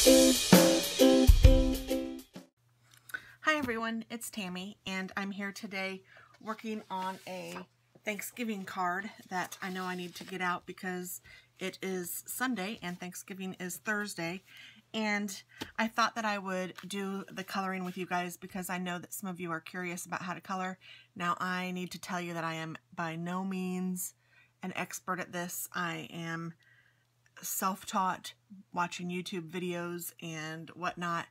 Hi everyone, it's Tammy, and I'm here today working on a Thanksgiving card that I know I need to get out because it is Sunday and Thanksgiving is Thursday. And I thought that I would do the coloring with you guys because I know that some of you are curious about how to color. Now, I need to tell you that I am by no means an expert at this. I am self-taught, watching YouTube videos and whatnot.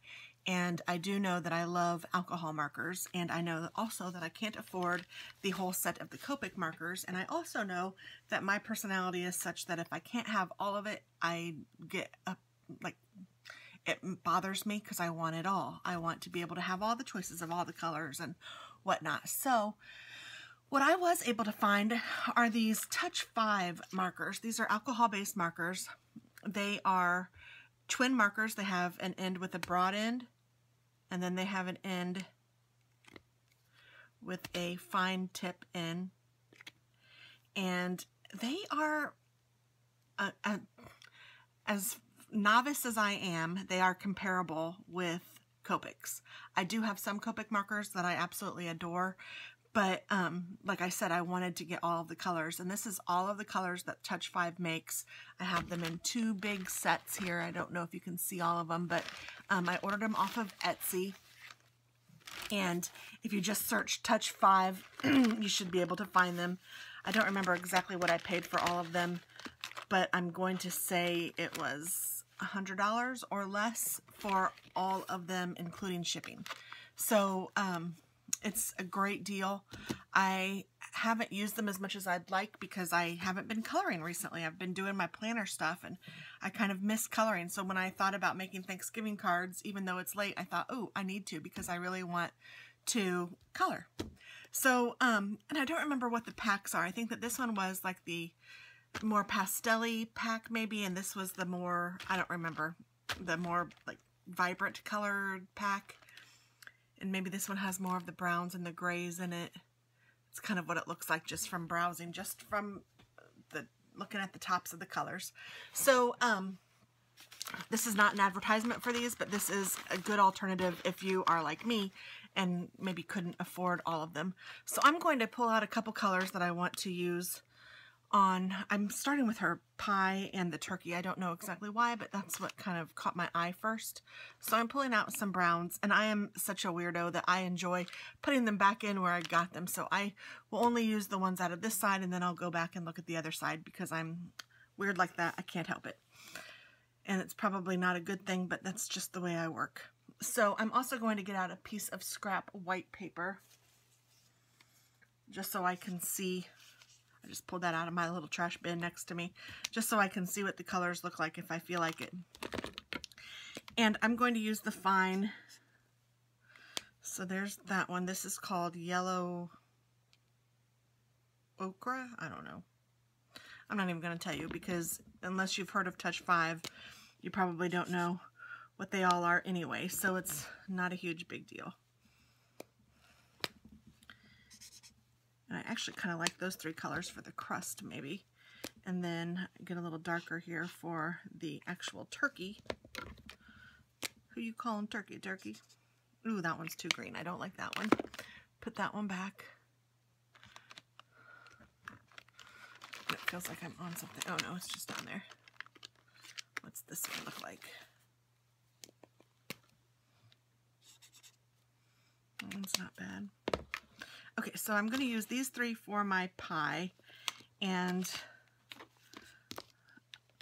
And I do know that I love alcohol markers, and I know also that I can't afford the whole set of the Copic markers, and I also know that my personality is such that if I can't have all of it, I get it bothers me because I want it all. I want to be able to have all the choices of all the colors and whatnot. So what I was able to find are these Touchfive markers. These are alcohol-based markers. They are twin markers. They have an end with a broad end, and then they have an end with a fine tip in. And they are, as novice as I am, they are comparable with Copics. I do have some Copic markers that I absolutely adore, but like I said, I wanted to get all of the colors, and this is all of the colors that Touchfive makes. I have them in two big sets here. I don't know if you can see all of them, but I ordered them off of Etsy, and if you just search Touchfive, you should be able to find them. I don't remember exactly what I paid for all of them, but I'm going to say it was $100 or less for all of them, including shipping. So it's a great deal. I haven't used them as much as I'd like because I haven't been coloring recently. I've been doing my planner stuff, and I kind of miss coloring. So when I thought about making Thanksgiving cards, even though it's late, I thought, oh, I need to because I really want to color. So, and I don't remember what the packs are. I think that this one was like the more pastel-y pack maybe, and this was the more, I don't remember, the more like vibrant colored pack. And maybe this one has more of the browns and the grays in it. It's kind of what it looks like just from browsing, just from the looking at the tops of the colors. So this is not an advertisement for these, but this is a good alternative if you are like me and maybe couldn't afford all of them. So I'm going to pull out a couple colors that I want to use on, I'm starting with her pie and the turkey. I don't know exactly why, but that's what kind of caught my eye first. So I'm pulling out some browns, and I am such a weirdo that I enjoy putting them back in where I got them. So I will only use the ones out of this side, and then I'll go back and look at the other side because I'm weird like that. I can't help it. And it's probably not a good thing, but that's just the way I work. So I'm also going to get out a piece of scrap white paper just so I can see. I just pulled that out of my little trash bin next to me, just so I can see what the colors look like if I feel like it. And I'm going to use the fine. So there's that one. This is called Yellow Ochre. I don't know. I'm not even going to tell you because unless you've heard of Touchfive, you probably don't know what they all are anyway. So it's not a huge big deal. And I actually kind of like those three colors for the crust, maybe. And then get a little darker here for the actual turkey. Who you calling turkey? Turkey? Ooh, that one's too green. I don't like that one. Put that one back. It feels like I'm on something. Oh no, it's just down there. What's this one look like? That one's not bad. Okay, so I'm going to use these three for my pie, and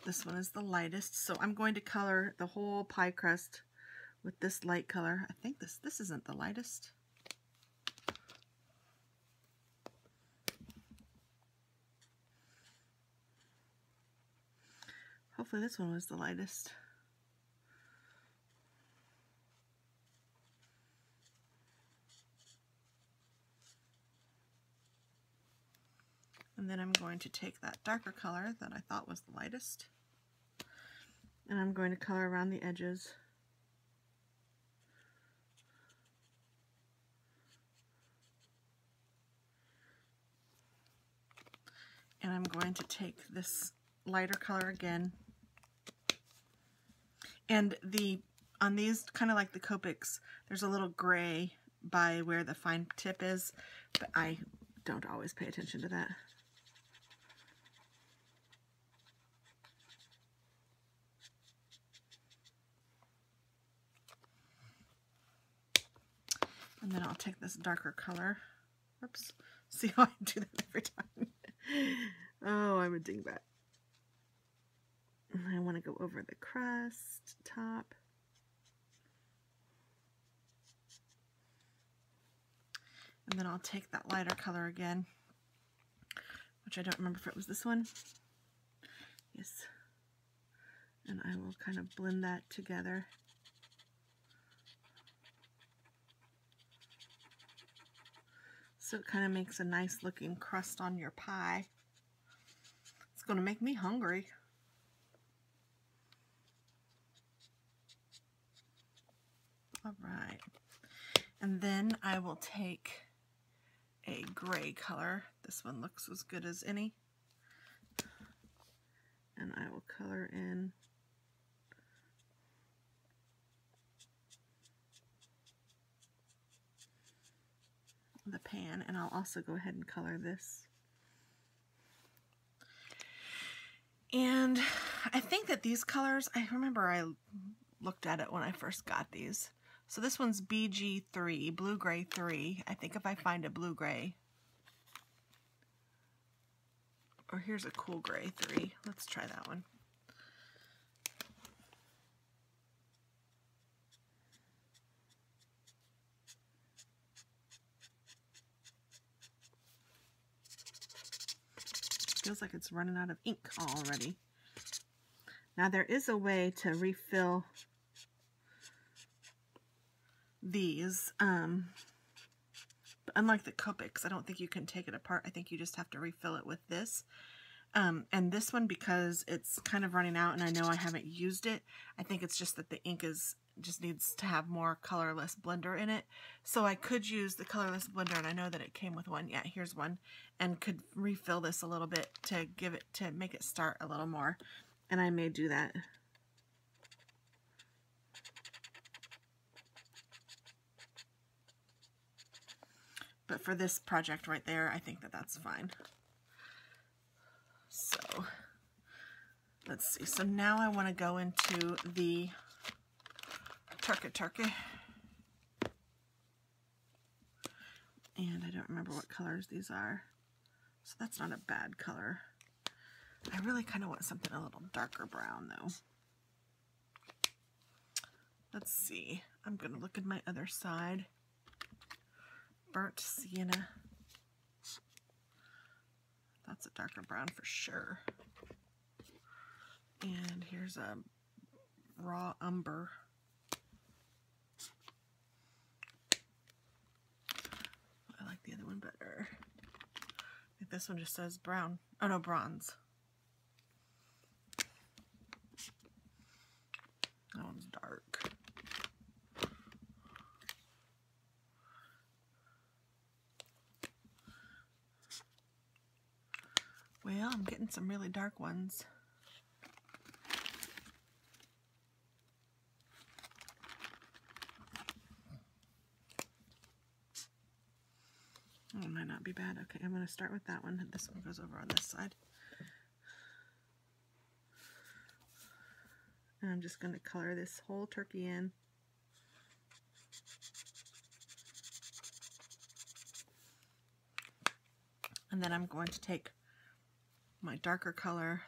this one is the lightest. So I'm going to color the whole pie crust with this light color. I think this isn't the lightest. Hopefully this one was the lightest. And then I'm going to take that darker color that I thought was the lightest, and I'm going to color around the edges. And I'm going to take this lighter color again. And on these, kind of like the Copics, there's a little gray by where the fine tip is, but I don't always pay attention to that. And then I'll take this darker color. Oops. See how I do that every time? Oh, I'm a dingbat. I want to go over the crust top. And then I'll take that lighter color again, which I don't remember if it was this one. Yes. And I will kind of blend that together. So it kind of makes a nice looking crust on your pie. It's going to make me hungry. All right. And then I will take a gray color. This one looks as good as any. And I will color in the pan, and I'll also go ahead and color this. And I think that these colors, I remember I looked at it when I first got these. So this one's BG3, Blue Gray 3. I think if I find a blue gray, or here's a cool gray 3. Let's try that one. Feels like it's running out of ink already. Now there is a way to refill these, but unlike the Copics, I don't think you can take it apart. I think you just have to refill it with this. And this one, because it's kind of running out and I know I haven't used it, I think it's just that the ink just needs to have more colorless blender in it. So I could use the colorless blender, and I know that it came with one. Yeah, here's one, and could refill this a little bit to make it start a little more. And I may do that. But for this project right there, I think that that's fine. So let's see. So now I want to go into the turkey. And I don't remember what colors these are. So that's not a bad color. I really kind of want something a little darker brown though. Let's see. I'm going to look at my other side. Burnt sienna. That's a darker brown for sure. And here's a raw umber. I like the other one better. I think this one just says brown. Oh no, bronze. That one's dark. Well, I'm getting some really dark ones. Oh, it might not be bad. Okay, I'm going to start with that one. This one goes over on this side. And I'm just going to color this whole turkey in. And then I'm going to take my darker color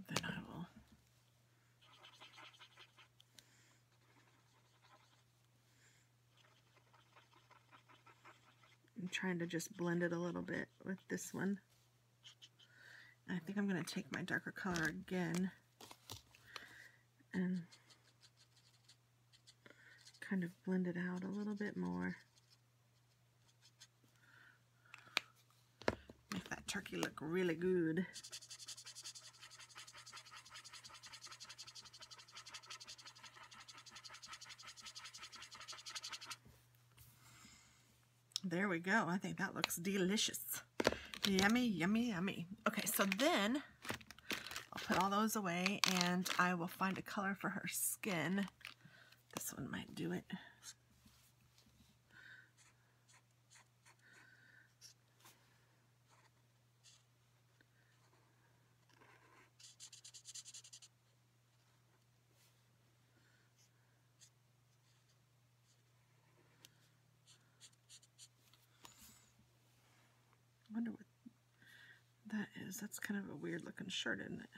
then I will I'm trying to just blend it a little bit with this one. And I think I'm going to take my darker color again and kind of blend it out a little bit more. Make that turkey look really good. There we go. I think that looks delicious. Yummy, yummy, yummy. Okay, so then I'll put all those away and I will find a color for her skin. This one might do it. I wonder what that is. That's kind of a weird looking shirt, isn't it?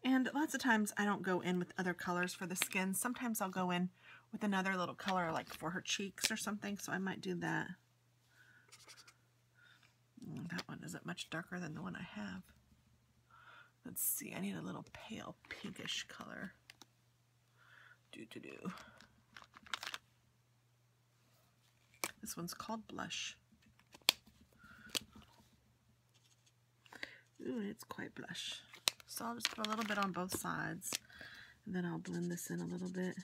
And lots of times I don't go in with other colors for the skin. Sometimes I'll go in with another little color like for her cheeks or something, so I might do that. That one isn't much darker than the one I have. Let's see, I need a little pale pinkish color. This one's called Blush. Ooh, it's quite blush. So I'll just put a little bit on both sides, and then I'll blend this in a little bit.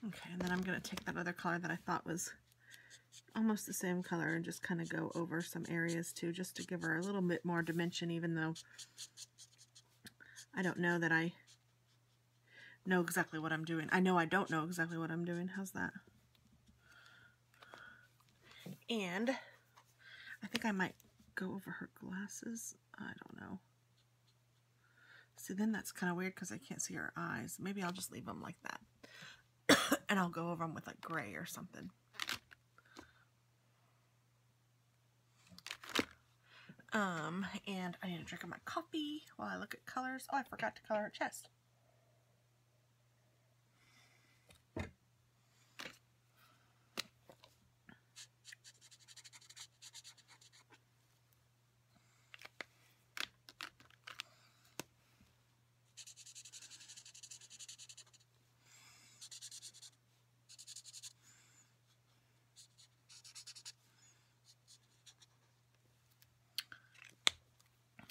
Okay, and then I'm going to take that other color that I thought was almost the same color and just kind of go over some areas too, just to give her a little bit more dimension, even though I don't know that I know exactly what I'm doing. I know I don't know exactly what I'm doing. How's that? And I think I might go over her glasses. I don't know. See, then that's kind of weird because I can't see her eyes. Maybe I'll just leave them like that. And I'll go over them with like gray or something. And I need to drink my coffee while I look at colors. Oh, I forgot to color her chest.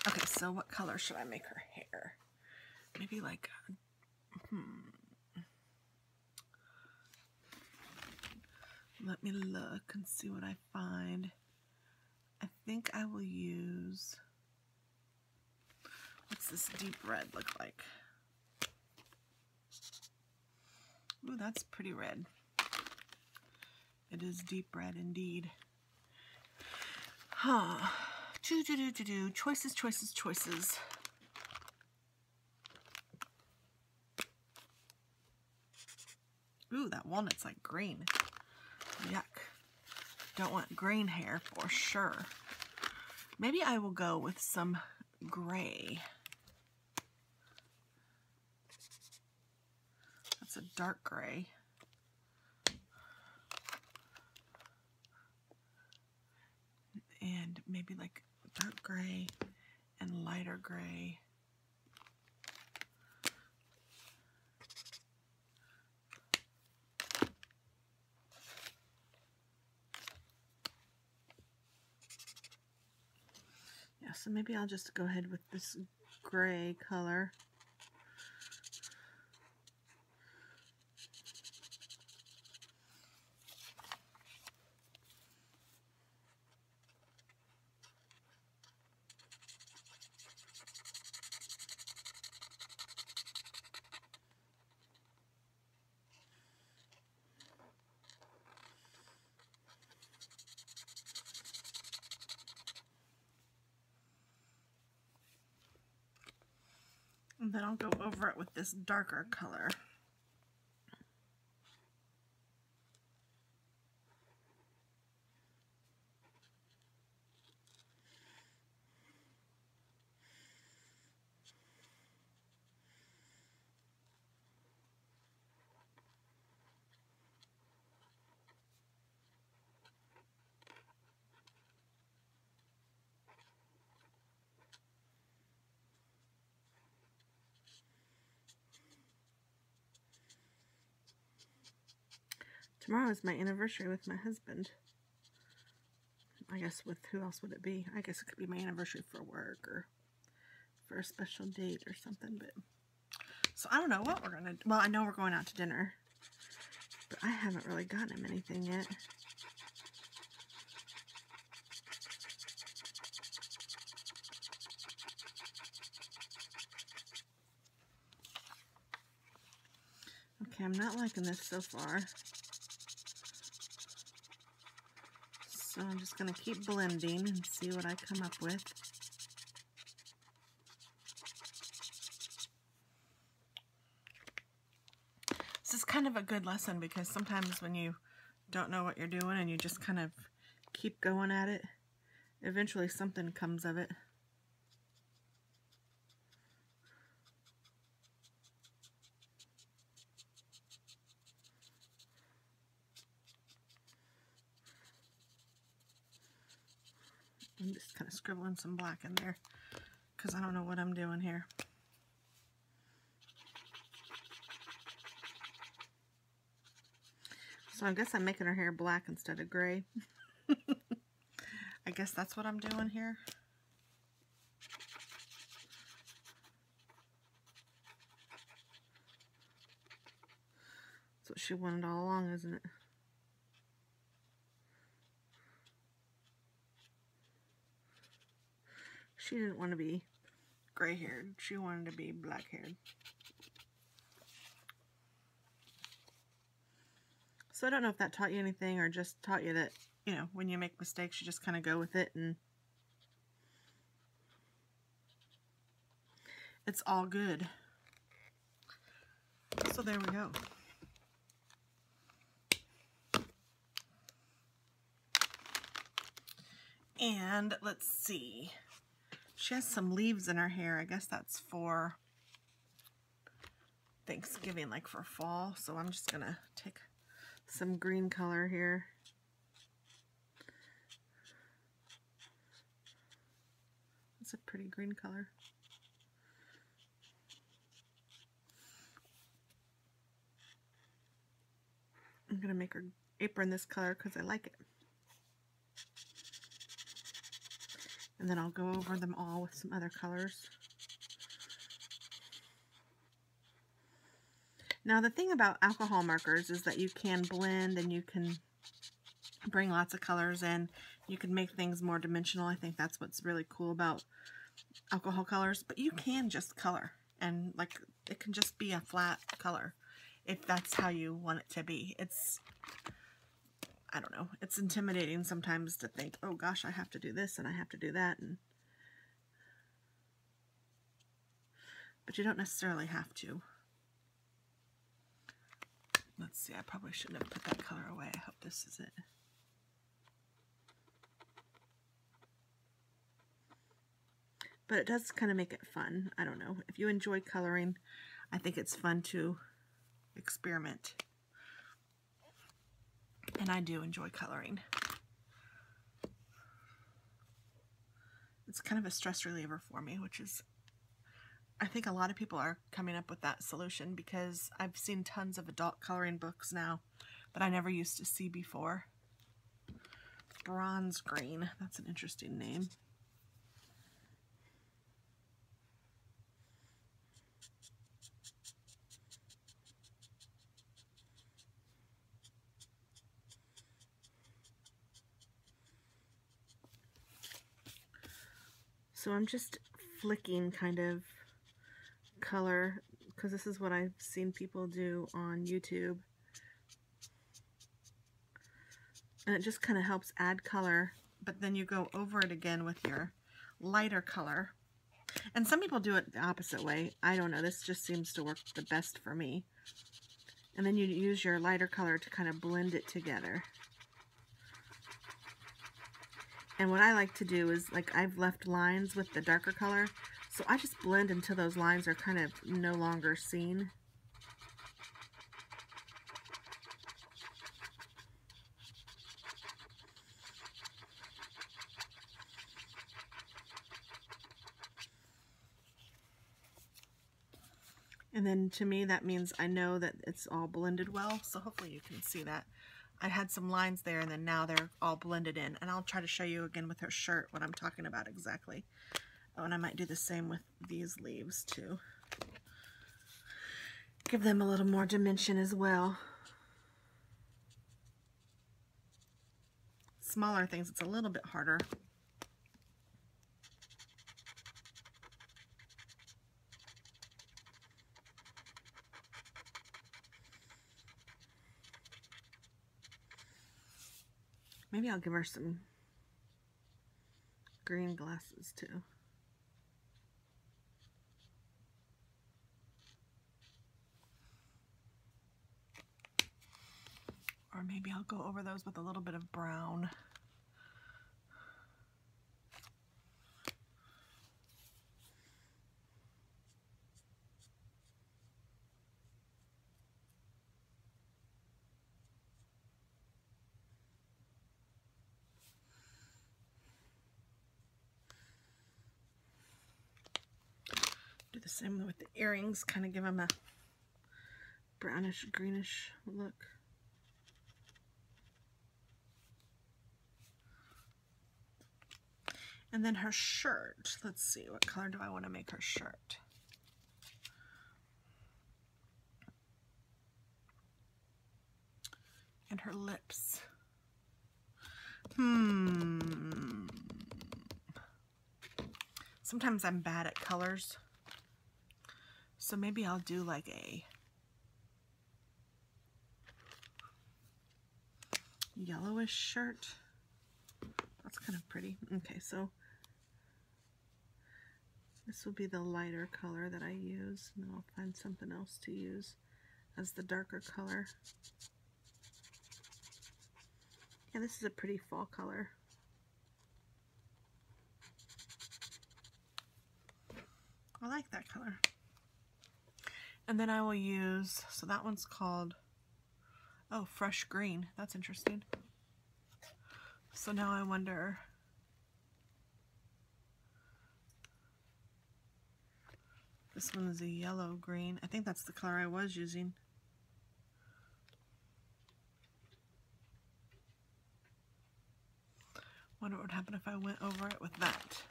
Okay, so what color should I make her hair? Maybe like, let me look and see what I find. I think I will use, what's this deep red look like? Ooh, that's pretty red. It is deep red indeed. Huh. Choices, choices, choices. Ooh, that walnut's like green. Yuck. Don't want green hair for sure. Maybe I will go with some gray. That's a dark gray. And maybe like dark gray and lighter gray. Yeah, so maybe I'll just go ahead with this gray color. And then I'll go over it with this darker color. Tomorrow is my anniversary with my husband. I guess with who else would it be? I guess it could be my anniversary for work or for a special date or something. But so I don't know what we're going to... Well, I know we're going out to dinner. But I haven't really gotten him anything yet. Okay, I'm not liking this so far. So I'm just going to keep blending and see what I come up with. This is kind of a good lesson because sometimes when you don't know what you're doing and you just kind of keep going at it, eventually something comes of it. I'm just kind of scribbling some black in there because I don't know what I'm doing here. So I guess I'm making her hair black instead of gray. I guess that's what I'm doing here. That's what she wanted all along, isn't it? She didn't want to be gray-haired. She wanted to be black-haired. So I don't know if that taught you anything or just taught you that, you know, when you make mistakes, you just kind of go with it and it's all good. So there we go. And let's see. She has some leaves in her hair. I guess that's for Thanksgiving, like for fall. So I'm just gonna take some green color here. It's a pretty green color. I'm gonna make her apron this color because I like it. And then I'll go over them all with some other colors. Now the thing about alcohol markers is that you can blend and you can bring lots of colors in. You can make things more dimensional. I think that's what's really cool about alcohol colors. But you can just color and like it can just be a flat color if that's how you want it to be. It's, I don't know, it's intimidating sometimes to think, oh gosh, I have to do this and I have to do that. But you don't necessarily have to. Let's see, I probably shouldn't have put that color away. I hope this is it. But it does kind of make it fun. I don't know. If you enjoy coloring, I think it's fun to experiment. And I do enjoy coloring. It's kind of a stress reliever for me, which is, I think a lot of people are coming up with that solution because I've seen tons of adult coloring books now that I never used to see before. Bronze green, that's an interesting name. So I'm just flicking kind of color because this is what I've seen people do on YouTube. And it just kind of helps add color, but then you go over it again with your lighter color. And some people do it the opposite way. I don't know, this just seems to work the best for me. And then you use your lighter color to kind of blend it together. And what I like to do is, like, I've left lines with the darker color, so I just blend until those lines are kind of no longer seen. And then to me that means I know that it's all blended well, so hopefully you can see that. I had some lines there, and then now they're all blended in. And I'll try to show you again with her shirt what I'm talking about exactly. Oh, and I might do the same with these leaves too. Give them a little more dimension as well. Smaller things, it's a little bit harder. Maybe I'll give her some green glasses too. Or maybe I'll go over those with a little bit of brown. Do the same with the earrings, kind of give them a brownish, greenish look. And then her shirt, let's see, what color do I want to make her shirt? And her lips. Sometimes I'm bad at colors. So maybe I'll do like a yellowish shirt. That's kind of pretty. Okay, so this will be the lighter color that I use, and then I'll find something else to use as the darker color. Yeah, this is a pretty fall color. I like that color. And then I will use, so that one's called, oh, fresh green. That's interesting. So now I wonder, this one is a yellow green. I think that's the color I was using. Wonder what would happen if I went over it with that.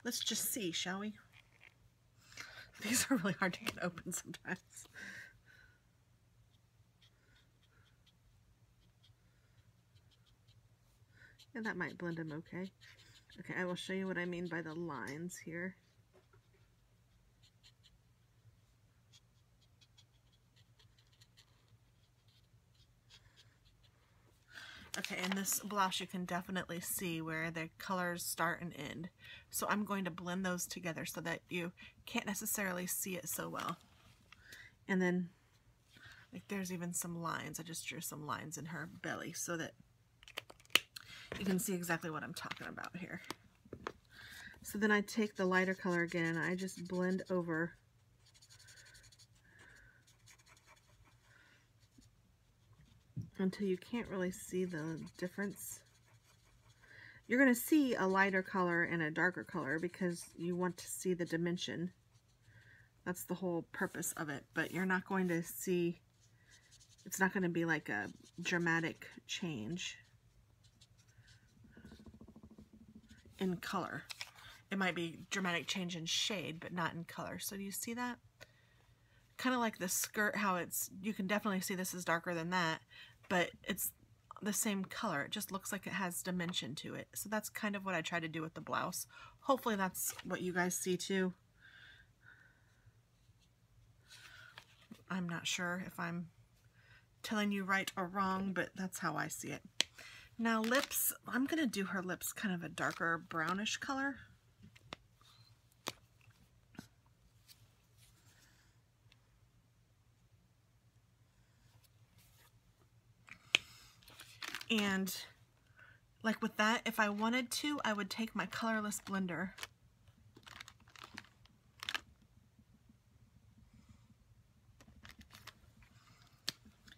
Let's just see, shall we? These are really hard to get open sometimes. Yeah, that might blend them okay. Okay, I will show you what I mean by the lines here. Okay, in this blouse you can definitely see where the colors start and end. So I'm going to blend those together so that you can't necessarily see it so well. And then, like, there's even some lines. I just drew some lines in her belly so that you can see exactly what I'm talking about here. So then I take the lighter color again and I just blend over until you can't really see the difference. You're going to see a lighter color and a darker color because you want to see the dimension. That's the whole purpose of it, but you're not going to see, it's not going to be like a dramatic change in color. It might be dramatic change in shade, but not in color. So do you see that? Kind of like the skirt, how it's, you can definitely see this is darker than that, but it's the same color. It just looks like it has dimension to it. So that's kind of what I try to do with the blouse. Hopefully that's what you guys see too. I'm not sure if I'm telling you right or wrong, but that's how I see it. Now lips, I'm going to do her lips kind of a darker brownish color. And like with that, if I wanted to, I would take my colorless blender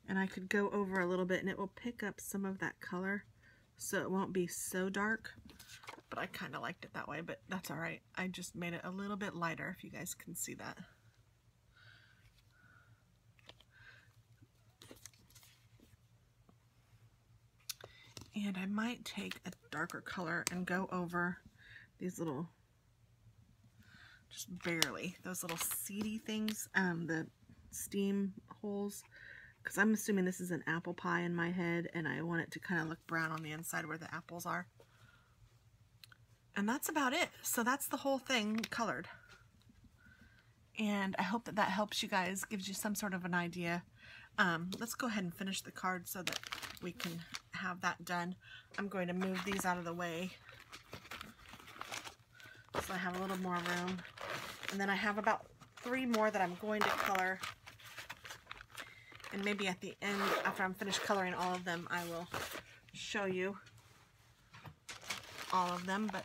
and I could go over a little bit and it will pick up some of that color so it won't be so dark, but I kind of liked it that way, but that's all right. I just made it a little bit lighter if you guys can see that. And I might take a darker color and go over these little, just barely, those little seedy things, the steam holes, because I'm assuming this is an apple pie in my head, and I want it to kind of look brown on the inside where the apples are. And that's about it. So that's the whole thing colored. And I hope that that helps you guys, gives you some sort of an idea. Let's go ahead and finish the card so that we can have that done. I'm going to move these out of the way so I have a little more room. And then I have about 3 more that I'm going to color. And maybe at the end, after I'm finished coloring all of them, I will show you all of them. But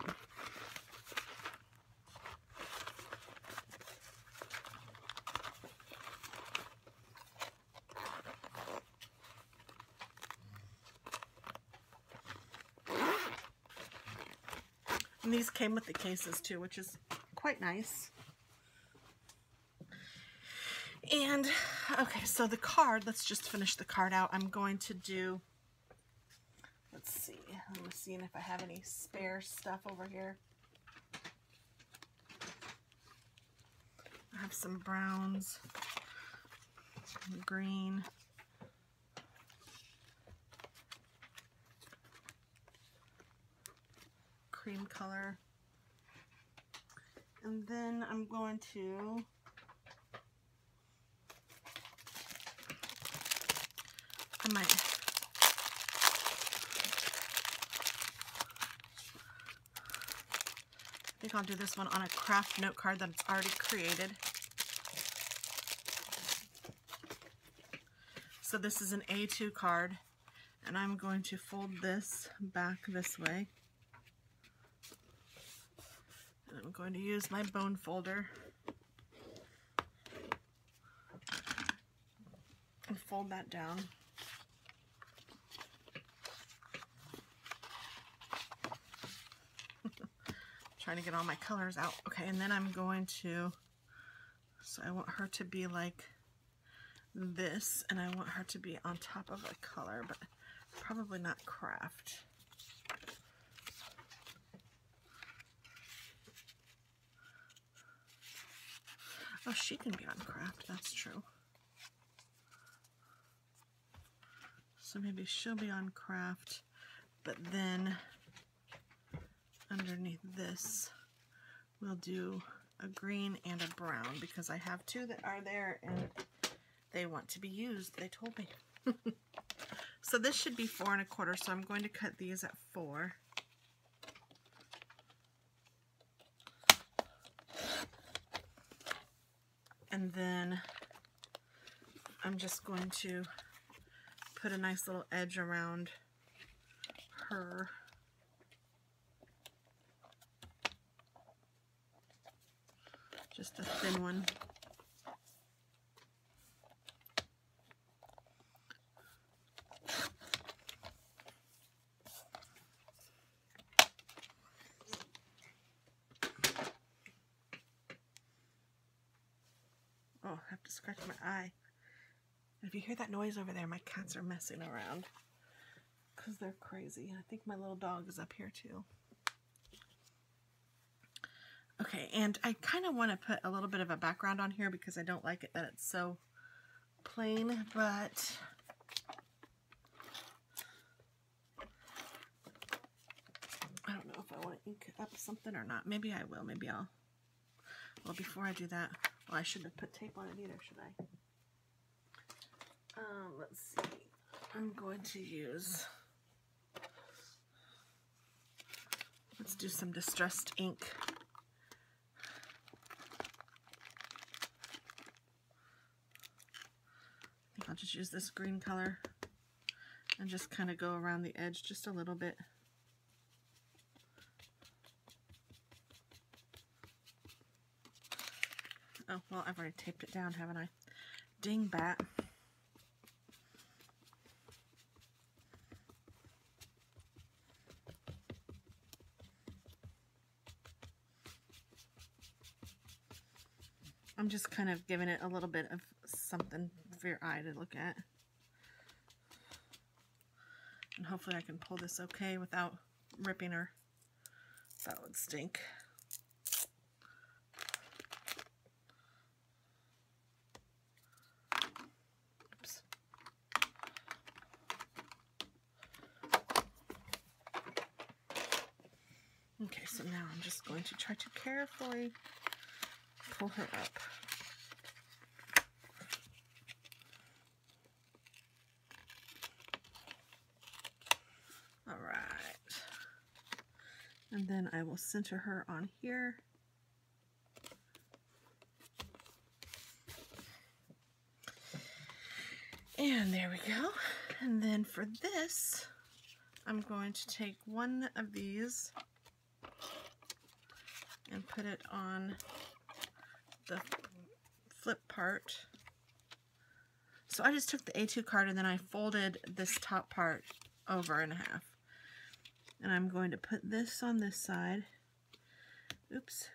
and these came with the cases too, which is quite nice. And okay, so the card, let's just finish the card out. I'm going to do, let's see, I'm seeing if I have any spare stuff over here. I have some browns, green, cream color, and then I'm going to I think I'll do this one on a craft note card that's already created. So this is an A2 card, and I'm going to fold this back this way. And I'm going to use my bone folder and fold that down. Trying to get all my colors out. Okay, and then I'm going to, so I want her to be like this, and I want her to be on top of a color, but probably not craft. Oh, she can be on craft, that's true. So maybe she'll be on craft, but then underneath this we'll do a green and a brown, because I have 2 that are there and they want to be used, they told me. So this should be 4 1/4, so I'm going to cut these at 4. And then I'm just going to put a nice little edge around her. Just a thin one. Oh, I have to scratch my eye. If you hear that noise over there, my cats are messing around because they're crazy. I think my little dog is up here too. Okay, and I kind of want to put a little bit of a background on here because I don't like it that it's so plain, but I don't know if I want to ink up something or not. Maybe I will. Maybe I'll. Well, before I do that, well, I shouldn't have put tape on it either, should I? Let's see. I'm going to use, let's do some distressed ink. I think I'll just use this green color and just kind of go around the edge just a little bit. Oh, well, I've already taped it down, haven't I? Dingbat. I'm just kind of giving it a little bit of something for your eye to look at. And hopefully I can pull this okay without ripping her. That would stink. Oops. Okay, so now I'm just going to try to carefully pull her up. All right. And then I will center her on here. And there we go. And then for this, I'm going to take one of these and put it on the flip part. So I just took the A2 card and then I folded this top part over in half. And I'm going to put this on this side. Oops.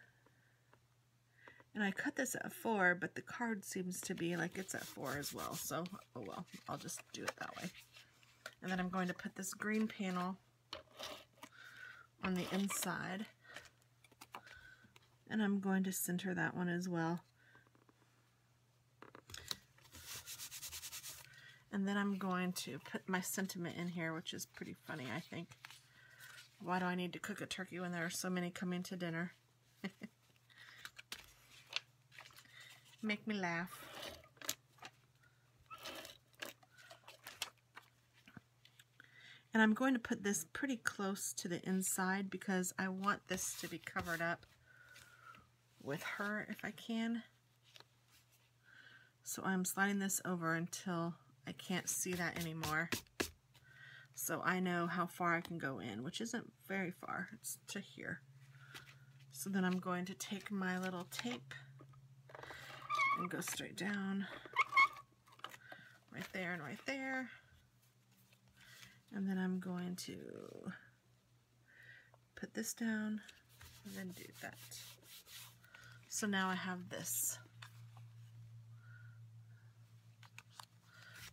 And I cut this at 4, but the card seems to be like it's at 4 as well. So, oh well, I'll just do it that way. And then I'm going to put this green panel on the inside. And I'm going to center that one as well. And then I'm going to put my sentiment in here, which is pretty funny, I think. Why do I need to cook a turkey when there are so many coming to dinner? Make me laugh. And I'm going to put this pretty close to the inside because I want this to be covered up with her if I can. So I'm sliding this over until I can't see that anymore. So I know how far I can go in, which isn't very far. It's to here. So then I'm going to take my little tape and go straight down right there and right there. And then I'm going to put this down and then do that. So now I have this,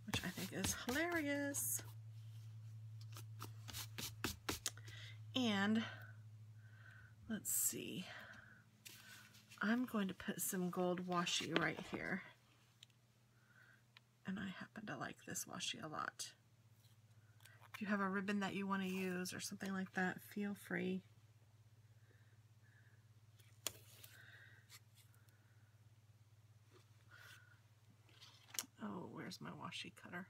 which I think is hilarious. And let's see, I'm going to put some gold washi right here. And I happen to like this washi a lot. If you have a ribbon that you want to use or something like that, feel free. Oh, where's my washi cutter?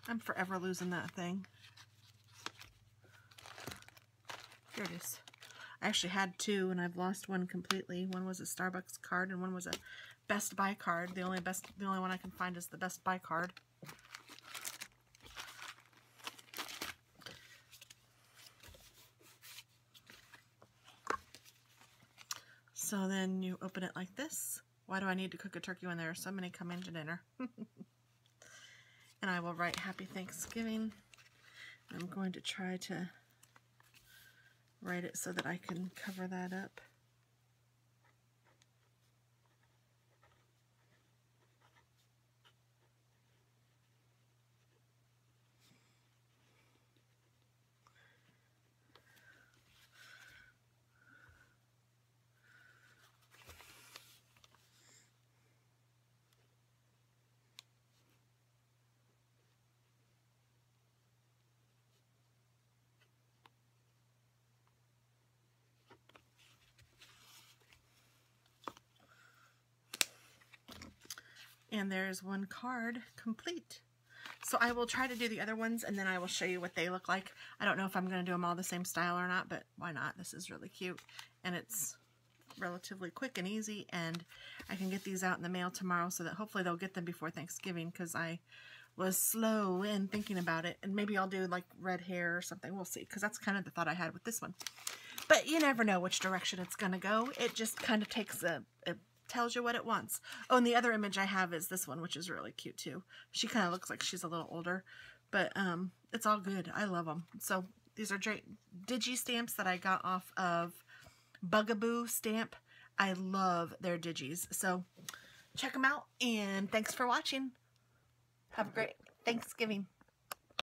I'm forever losing that thing. Here it is. I actually had two and I've lost one completely. One was a Starbucks card and one was a Best Buy card. The only one I can find is the Best Buy card. So then you open it like this. Why do I need to cook a turkey when there are so many coming to dinner? And I will write Happy Thanksgiving. I'm going to try to write it so that I can cover that up. And there's one card complete. So I will try to do the other ones and then I will show you what they look like. I don't know if I'm going to do them all the same style or not, but why not? This is really cute and it's relatively quick and easy, and I can get these out in the mail tomorrow so that hopefully they'll get them before Thanksgiving, because I was slow in thinking about it. And maybe I'll do like red hair or something. We'll see, because that's kind of the thought I had with this one. But you never know which direction it's going to go. It just kind of takes it tells you what it wants. Oh, and the other image I have is this one, which is really cute too. She kind of looks like she's a little older, but it's all good. I love them. So these are digi stamps that I got off of Bugaboo Stamp. I love their digis. So check them out, and thanks for watching. Have a great Thanksgiving.